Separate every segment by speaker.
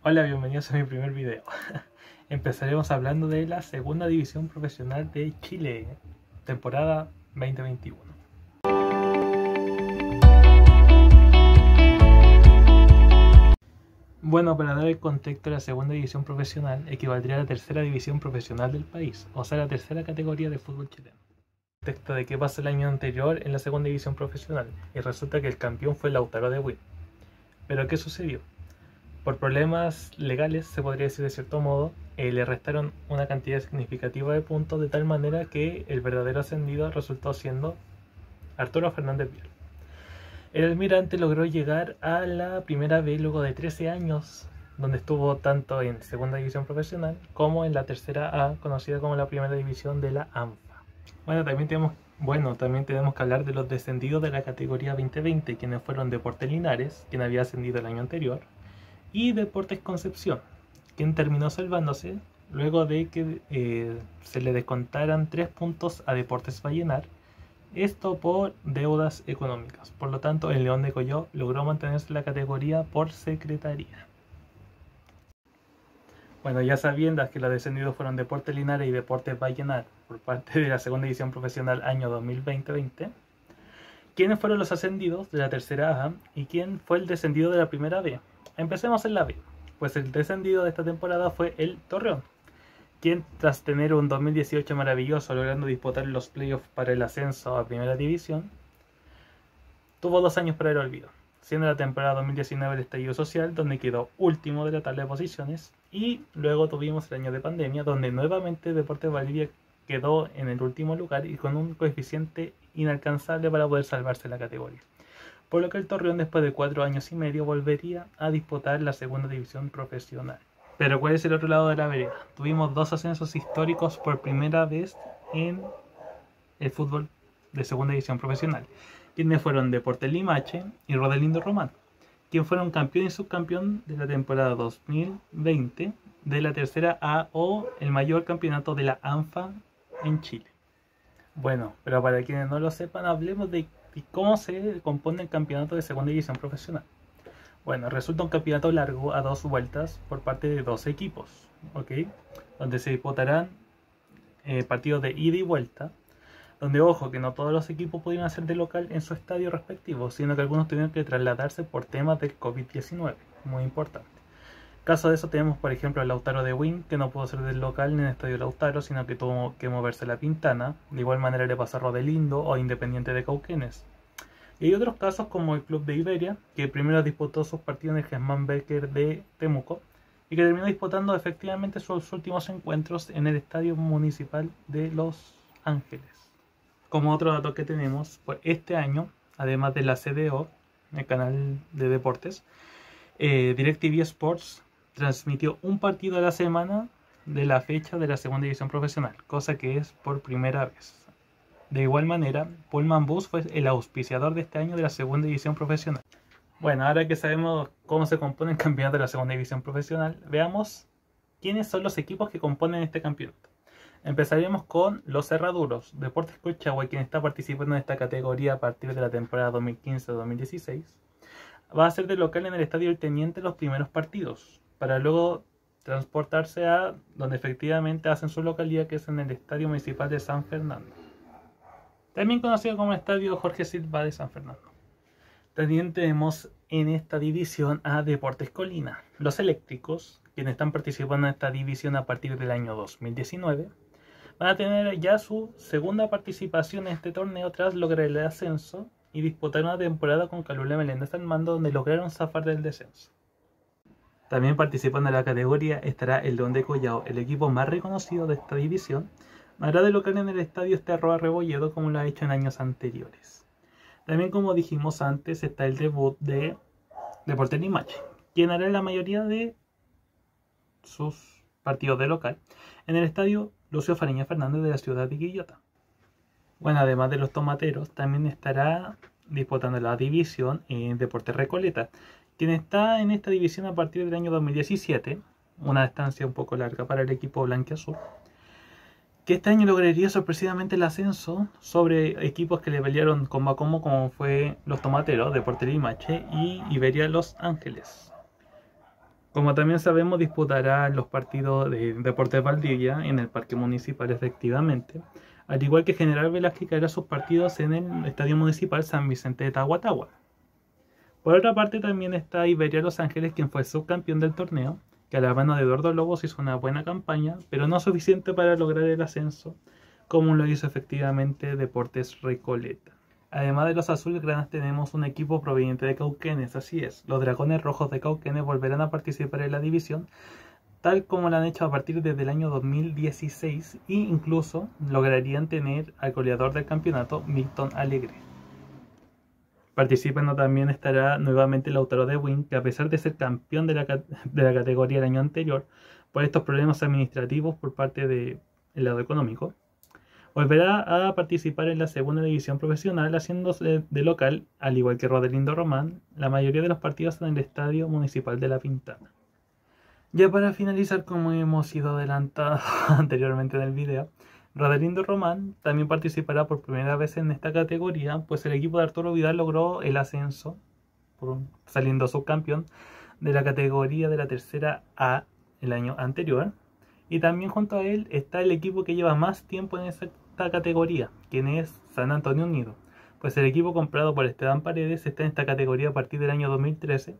Speaker 1: Hola, bienvenidos a mi primer video. Empezaremos hablando de la segunda división profesional de Chile, temporada 2021. Bueno, para dar el contexto, la segunda división profesional equivaldría a la tercera división profesional del país, o sea, la tercera categoría de fútbol chileno. Contexto de qué pasó el año anterior en la segunda división profesional, y resulta que el campeón fue el Lautaro de Win. ¿Pero qué sucedió? Por problemas legales, se podría decir de cierto modo, le restaron una cantidad significativa de puntos de tal manera que el verdadero ascendido resultó siendo Arturo Fernández Vial. El almirante logró llegar a la primera B luego de 13 años, donde estuvo tanto en segunda división profesional como en la tercera A, conocida como la primera división de la ANFA. También tenemos que hablar de los descendidos de la categoría 2020, quienes fueron Deportes Linares, quien había ascendido el año anterior, y Deportes Concepción, quien terminó salvándose luego de que se le descontaran 3 puntos a Deportes Vallenar, esto por deudas económicas. Por lo tanto, el León de Colló logró mantenerse en la categoría por secretaría. Bueno, ya sabiendo que los descendidos fueron Deportes Linares y Deportes Vallenar por parte de la segunda división profesional año 2020, ¿quiénes fueron los ascendidos de la tercera A y quién fue el descendido de la primera B? Empecemos en la B, pues el descendido de esta temporada fue el Torreón, quien tras tener un 2018 maravilloso logrando disputar los playoffs para el ascenso a primera división, tuvo 2 años para el olvido, siendo la temporada 2019 el estallido social, donde quedó último de la tabla de posiciones, y luego tuvimos el año de pandemia, donde nuevamente Deportes Valdivia quedó en el último lugar y con un coeficiente inalcanzable para poder salvarse la categoría. Por lo que el Torreón, después de 4 años y medio, volvería a disputar la segunda división profesional. Pero ¿cuál es el otro lado de la vereda? Tuvimos 2 ascensos históricos por primera vez en el fútbol de segunda división profesional, quienes fueron Deportes Limache y Rodelindo Román, quienes fueron campeón y subcampeón de la temporada 2020 de la tercera A, o el mayor campeonato de la ANFA en Chile. Bueno, pero para quienes no lo sepan, hablemos de cómo se compone el campeonato de segunda división profesional. Bueno, resulta un campeonato largo a 2 vueltas por parte de 2 equipos, ¿ok? Donde se disputarán partidos de ida y vuelta, donde, ojo, que no todos los equipos pudieron hacer de local en su estadio respectivo, sino que algunos tuvieron que trasladarse por temas del COVID-19, muy importante. Caso de eso tenemos, por ejemplo, el Lautaro de Win, que no pudo ser del local en el estadio Lautaro, sino que tuvo que moverse a La Pintana. De igual manera le pasó a Rodelindo o Independiente de Cauquenes. Y hay otros casos como el Club de Iberia, que primero disputó sus partidos en el Germán Becker de Temuco y que terminó disputando efectivamente sus últimos encuentros en el Estadio Municipal de Los Ángeles. Como otro dato que tenemos, pues este año, además de la CDO, el canal de deportes, DirecTV Sports transmitió un partido a la semana de la fecha de la segunda división profesional, cosa que es por primera vez. De igual manera, Pullman Bus fue el auspiciador de este año de la segunda división profesional. Bueno, ahora que sabemos cómo se compone el campeonato de la segunda división profesional, veamos quiénes son los equipos que componen este campeonato. Empezaremos con los Cerraduros, Deportes Colchagua, quien está participando en esta categoría a partir de la temporada 2015-2016. Va a ser de local en el Estadio El Teniente los primeros partidos, para luego transportarse a donde efectivamente hacen su localidad, que es en el Estadio Municipal de San Fernando, también conocido como Estadio Jorge Silva de San Fernando. También tenemos en esta división a Deportes Colina, los Eléctricos, quienes están participando en esta división a partir del año 2019. Van a tener ya su segunda participación en este torneo tras lograr el ascenso y disputar una temporada con Calula Meléndez al mando, donde lograron zafar del descenso. También participando en la categoría estará el León de Collao, el equipo más reconocido de esta división. Hará de local en el estadio Arroa Rebolledo, como lo ha hecho en años anteriores. También, como dijimos antes, está el debut de Deportes Limache, quien hará la mayoría de sus partidos de local en el estadio Lucio Fariña Fernández de la ciudad de Quillota. Bueno, además de los tomateros, también estará disputando la división en Deportes Recoleta, quien está en esta división a partir del año 2017, una estancia un poco larga para el equipo blanquiazul, que este año lograría sorpresivamente el ascenso sobre equipos que le pelearon combo a combo, como fue los Tomateros, Deportes Limache y Iberia Los Ángeles. Como también sabemos, disputará los partidos de Deportes Valdivia en el Parque Municipal efectivamente, al igual que General Velázquez que hará sus partidos en el Estadio Municipal San Vicente de Tahuatahua. Por otra parte también está Iberia Los Ángeles, quien fue subcampeón del torneo, que a la mano de Eduardo Lobos hizo una buena campaña, pero no suficiente para lograr el ascenso, como lo hizo efectivamente Deportes Recoleta. Además de los azulgranas tenemos un equipo proveniente de Cauquenes, así es, los Dragones Rojos de Cauquenes volverán a participar en la división, tal como lo han hecho a partir desde el año 2016 e incluso lograrían tener al goleador del campeonato, Milton Alegre. Participando también estará nuevamente Lautaro de Win, que a pesar de ser campeón de la categoría el año anterior, por estos problemas administrativos por parte del lado económico, volverá a participar en la segunda división profesional, haciéndose de local, al igual que Rodelindo Román, la mayoría de los partidos en el Estadio Municipal de La Pintana. Ya para finalizar, como hemos sido adelantados anteriormente en el video, Rodelindo Román también participará por primera vez en esta categoría, pues el equipo de Arturo Vidal logró el ascenso, saliendo subcampeón de la categoría de la tercera A el año anterior. Y también junto a él está el equipo que lleva más tiempo en esta categoría, quien es San Antonio Unido, pues el equipo comprado por Esteban Paredes está en esta categoría a partir del año 2013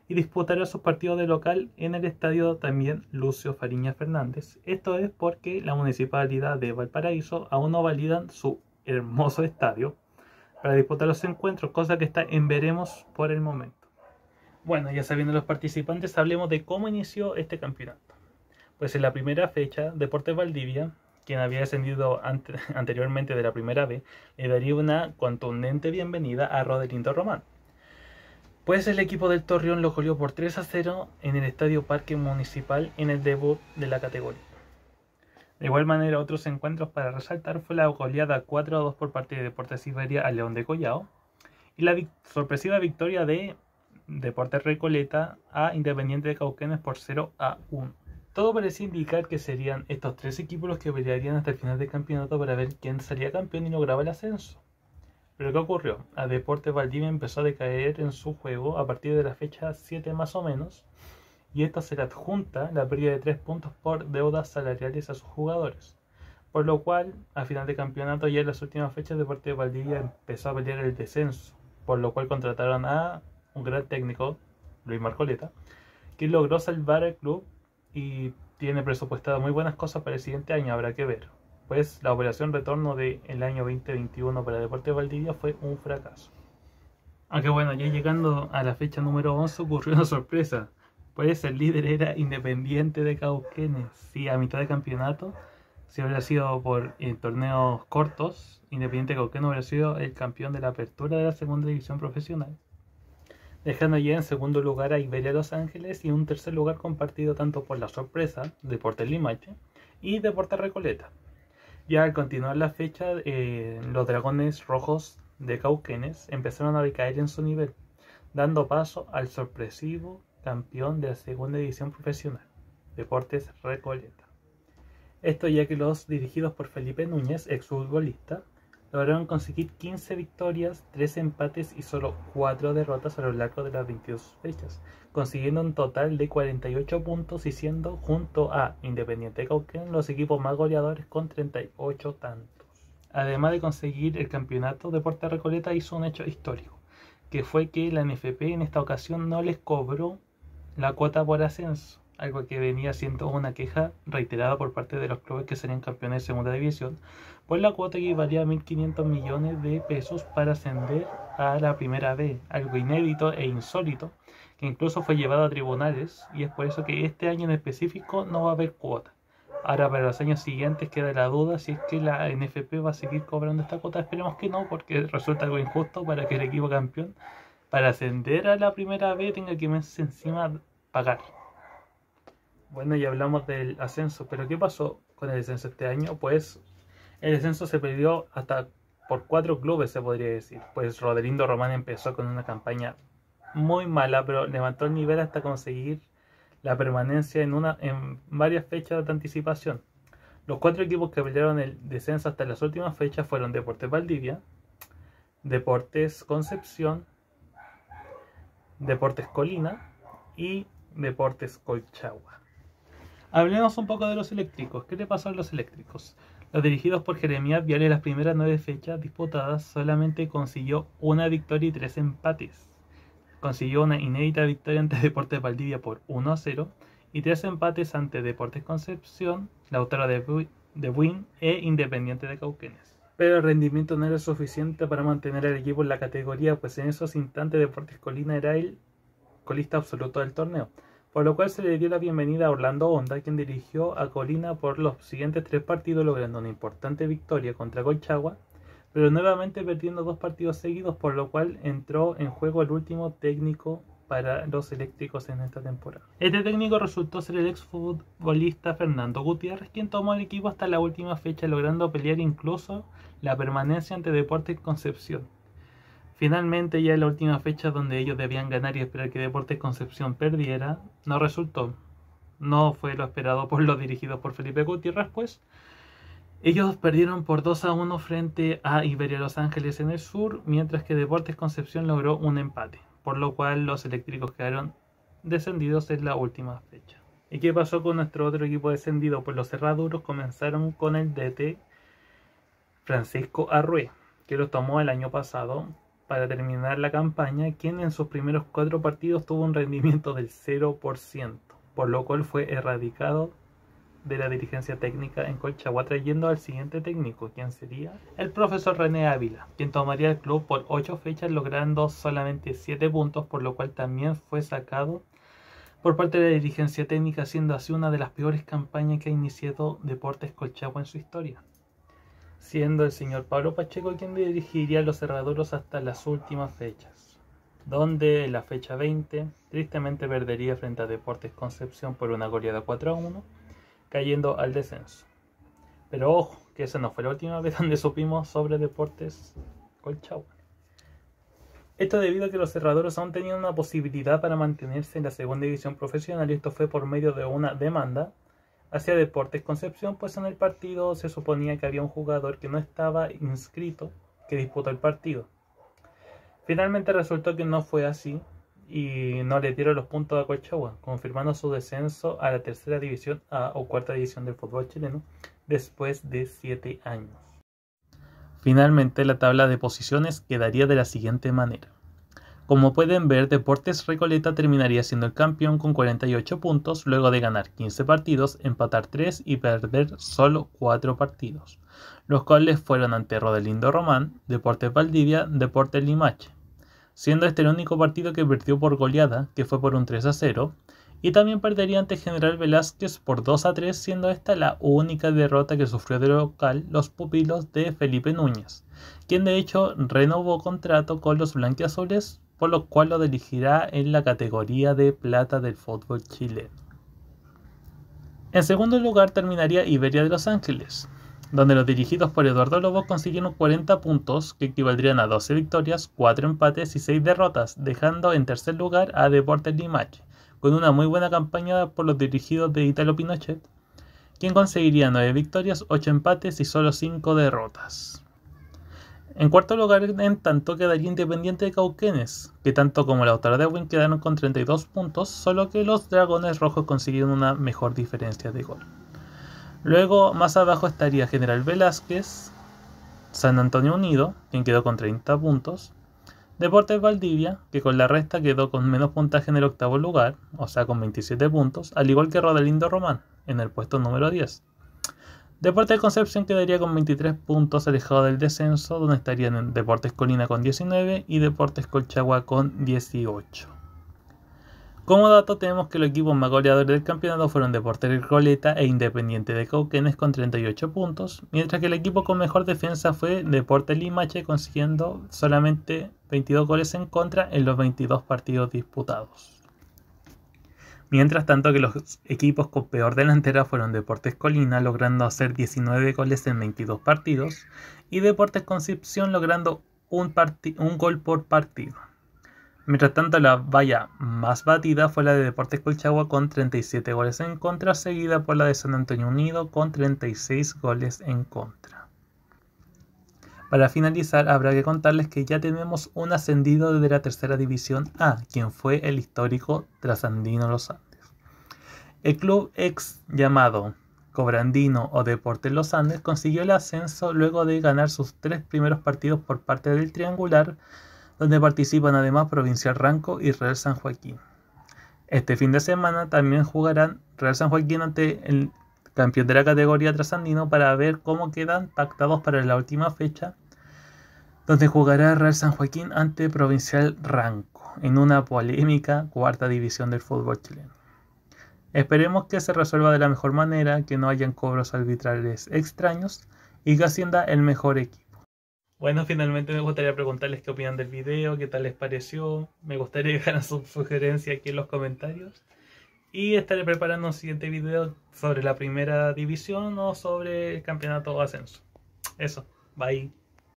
Speaker 1: y disputará sus partidos de local en el estadio también Lucio Fariña Fernández. Esto es porque la Municipalidad de Valparaíso aún no validan su hermoso estadio para disputar los encuentros, cosa que está en veremos por el momento. Bueno, ya sabiendo los participantes, hablemos de cómo inició este campeonato. Pues en la primera fecha, Deportes Valdivia, quien había descendido anteriormente de la primera B, le daría una contundente bienvenida a Rodelindo Román. Pues el equipo del Torreón lo goleó por 3-0 en el Estadio Parque Municipal en el debut de la categoría. De igual manera, otros encuentros para resaltar fue la goleada 4-2 por parte de Deportes Iberia al León de Collao y la sorpresiva victoria de Deportes Recoleta a Independiente de Cauquenes por 0-1. Todo parecía indicar que serían estos tres equipos los que pelearían hasta el final del campeonato para ver quién salía campeón y lograba el ascenso. Pero ¿qué ocurrió? A Deportes Valdivia empezó a decaer en su juego a partir de la fecha 7 más o menos, y esto se le adjunta la pérdida de 3 puntos por deudas salariales a sus jugadores. Por lo cual, a final de campeonato, ya en las últimas fechas, Deportes Valdivia empezó a pelear el descenso, por lo cual contrataron a un gran técnico, Luis Marcoleta, que logró salvar al club y tiene presupuestado muy buenas cosas para el siguiente año, habrá que ver. Pues la operación retorno del año 2021 para Deportes Valdivia fue un fracaso. Aunque bueno, ya llegando a la fecha número 11 ocurrió una sorpresa, pues el líder era Independiente de Cauquenes. Sí, a mitad de campeonato, si hubiera sido por torneos cortos, Independiente de Cauquenes hubiera sido el campeón de la apertura de la segunda división profesional, dejando ya en segundo lugar a Iberia Los Ángeles y un tercer lugar compartido tanto por la sorpresa, Deportes Limache, y Deportes Recoleta. Ya al continuar la fecha, los Dragones Rojos de Cauquenes empezaron a decaer en su nivel, dando paso al sorpresivo campeón de la segunda división profesional, Deportes Recoleta. Esto ya que los dirigidos por Felipe Núñez, exfutbolista, lograron conseguir 15 victorias, 3 empates y solo 4 derrotas a lo largo de las 22 fechas, consiguiendo un total de 48 puntos y siendo, junto a Independiente de Cauquenes, los equipos más goleadores con 38 tantos. Además de conseguir el campeonato, Deportes Recoleta hizo un hecho histórico, que fue que la NFP en esta ocasión no les cobró la cuota por ascenso, algo que venía siendo una queja reiterada por parte de los clubes que serían campeones de segunda división, pues la cuota equivalía a 1.500 millones de pesos para ascender a la primera B, algo inédito e insólito, que incluso fue llevado a tribunales, y es por eso que este año en específico no va a haber cuota. Ahora para los años siguientes queda la duda si es que la NFP va a seguir cobrando esta cuota. Esperemos que no, porque resulta algo injusto para que el equipo campeón, para ascender a la primera B, tenga que más encima pagar. Bueno, ya hablamos del ascenso, pero ¿qué pasó con el descenso este año? Pues el descenso se perdió hasta por 4 clubes, se podría decir. Pues Rodelindo Román empezó con una campaña muy mala, pero levantó el nivel hasta conseguir la permanencia en varias fechas de anticipación. Los 4 equipos que pelearon el descenso hasta las últimas fechas fueron Deportes Valdivia, Deportes Concepción, Deportes Colina y Deportes Colchagua. Hablemos un poco de los eléctricos. ¿Qué le pasó a los eléctricos? Los dirigidos por Jeremías Viale, las primeras 9 fechas disputadas solamente consiguió una victoria y 3 empates. Consiguió una inédita victoria ante Deportes Valdivia por 1-0 y 3 empates ante Deportes Concepción, Lautaro de Buin e Independiente de Cauquenes. Pero el rendimiento no era suficiente para mantener al equipo en la categoría, pues en esos instantes Deportes Colina era el colista absoluto del torneo, por lo cual se le dio la bienvenida a Orlando Honda, quien dirigió a Colina por los siguientes 3 partidos, logrando una importante victoria contra Colchagua, pero nuevamente perdiendo 2 partidos seguidos, por lo cual entró en juego el último técnico para los eléctricos en esta temporada. Este técnico resultó ser el exfutbolista Fernando Gutiérrez, quien tomó el equipo hasta la última fecha, logrando pelear incluso la permanencia ante Deportes Concepción. Finalmente, ya en la última fecha donde ellos debían ganar y esperar que Deportes Concepción perdiera, no resultó. No fue lo esperado por los dirigidos por Felipe Gutiérrez, pues ellos perdieron por 2-1 frente a Iberia Los Ángeles en el sur, mientras que Deportes Concepción logró un empate, por lo cual los eléctricos quedaron descendidos en la última fecha. ¿Y qué pasó con nuestro otro equipo descendido? Pues los cerraduros comenzaron con el DT Francisco Arrué, que los tomó el año pasado para terminar la campaña, quien en sus primeros 4 partidos tuvo un rendimiento del 0%, por lo cual fue erradicado de la dirigencia técnica en Colchagua, trayendo al siguiente técnico, quien sería el profesor René Ávila, quien tomaría el club por 8 fechas, logrando solamente 7 puntos, por lo cual también fue sacado por parte de la dirigencia técnica, siendo así una de las peores campañas que ha iniciado Deportes Colchagua en su historia, siendo el señor Pablo Pacheco quien dirigiría a los cerraduros hasta las últimas fechas, donde en la fecha 20 tristemente perdería frente a Deportes Concepción por una goleada 4-1, cayendo al descenso. Pero ojo, que esa no fue la última vez donde supimos sobre Deportes Colchagua. Esto debido a que los cerraduros aún tenían una posibilidad para mantenerse en la segunda división profesional, y esto fue por medio de una demanda hacia Deportes Concepción, pues en el partido se suponía que había un jugador que no estaba inscrito que disputó el partido. Finalmente resultó que no fue así y no le dieron los puntos a Colchagua, confirmando su descenso a la tercera división A o cuarta división del fútbol chileno después de 7 años. Finalmente, la tabla de posiciones quedaría de la siguiente manera. Como pueden ver, Deportes Recoleta terminaría siendo el campeón con 48 puntos, luego de ganar 15 partidos, empatar 3 y perder solo 4 partidos, los cuales fueron ante Rodelindo Román, Deportes Valdivia, Deportes Limache, siendo este el único partido que perdió por goleada, que fue por un 3-0, y también perdería ante General Velázquez por 2-3, siendo esta la única derrota que sufrió de local los pupilos de Felipe Núñez, quien de hecho renovó contrato con los blanquiazules, por lo cual lo dirigirá en la categoría de plata del fútbol chileno. En segundo lugar terminaría Iberia de Los Ángeles, donde los dirigidos por Eduardo Lobo consiguieron 40 puntos, que equivaldrían a 12 victorias, 4 empates y 6 derrotas, dejando en tercer lugar a Deportes Limache, con una muy buena campaña por los dirigidos de Italo Pinochet, quien conseguiría 9 victorias, 8 empates y solo 5 derrotas. En cuarto lugar, en tanto, quedaría Independiente de Cauquenes, que tanto como Lautaro de Buin quedaron con 32 puntos, solo que los Dragones Rojos consiguieron una mejor diferencia de gol. Luego, más abajo estaría General Velázquez, San Antonio Unido, quien quedó con 30 puntos, Deportes Valdivia, que con la resta quedó con menos puntaje en el octavo lugar, o sea con 27 puntos, al igual que Rodelindo Román, en el puesto número 10. Deportes Concepción quedaría con 23 puntos, alejado del descenso, donde estarían Deportes Colina con 19 y Deportes Colchagua con 18. Como dato tenemos que los equipos más goleadores del campeonato fueron Deportes Recoleta e Independiente de Cauquenes con 38 puntos, mientras que el equipo con mejor defensa fue Deportes Limache, consiguiendo solamente 22 goles en contra en los 22 partidos disputados. Mientras tanto que los equipos con peor delantera fueron Deportes Colina, logrando hacer 19 goles en 22 partidos, y Deportes Concepción logrando un gol por partido. Mientras tanto, la valla más batida fue la de Deportes Colchagua con 37 goles en contra, seguida por la de San Antonio Unido con 36 goles en contra. Para finalizar, habrá que contarles que ya tenemos un ascendido desde la tercera división A, quien fue el histórico Trasandino Los Andes. El club ex llamado Cobrandino o Deportes Los Andes consiguió el ascenso luego de ganar sus 3 primeros partidos por parte del triangular, donde participan además Provincial Ranco y Real San Joaquín. Este fin de semana también jugarán Real San Joaquín ante el campeón de la categoría trasandino para ver cómo quedan pactados para la última fecha, donde jugará Real San Joaquín ante Provincial Ranco en una polémica cuarta división del fútbol chileno. Esperemos que se resuelva de la mejor manera, que no hayan cobros arbitrales extraños y que ascienda el mejor equipo. Bueno, finalmente me gustaría preguntarles qué opinan del video, qué tal les pareció. Me gustaría dejar su sugerencia aquí en los comentarios. Y estaré preparando un siguiente video sobre la primera división o sobre el campeonato de ascenso. Eso, bye.